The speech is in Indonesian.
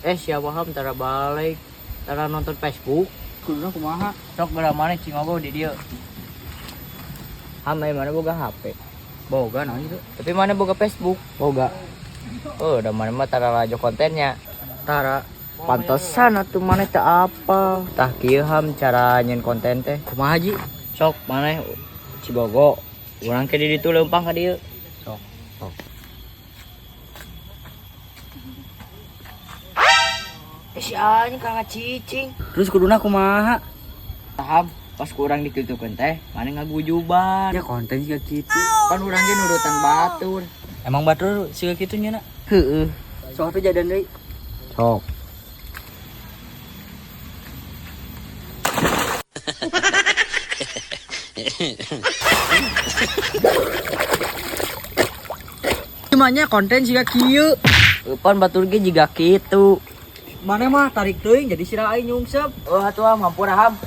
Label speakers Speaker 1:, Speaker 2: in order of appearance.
Speaker 1: Siapa ham tara balik, tara nonton Facebook.
Speaker 2: Kuduna kumaha?
Speaker 1: Sok bala mana cing ngobrol di dia. Ham mana boga HP.
Speaker 2: Boga naon itu?
Speaker 1: Tapi mana boga Facebook?
Speaker 2: Boga.
Speaker 1: Udah mana mah tara rajo kontennya.
Speaker 2: Tara
Speaker 1: Pantesan atuh mana teh apa? Tah kieu ham cara nyen konten teh.
Speaker 2: kumaha Ji?
Speaker 1: Sok mana Cibogo. Urang ke di ditu leumpang ka dieu.
Speaker 2: Sok.
Speaker 1: Si anjing kakak cicing.
Speaker 2: Terus kuduna kumaha?
Speaker 1: Tahap pas kurang ditutukeun teh, mana ngagujuban.
Speaker 2: Ya konten juga gitu.
Speaker 1: Kan urang ge nurutan batur.
Speaker 2: Emang batur siga kitu nya na?
Speaker 1: Heeh.
Speaker 2: Sok atuh jadan deui.
Speaker 1: Sok.
Speaker 2: Gimana konten siga kieu?
Speaker 1: Eupan batur ge jiga kitu.
Speaker 2: Mana mah tarik teuing jadi sira aing nyungsep.
Speaker 1: Oh atuh hampura ham.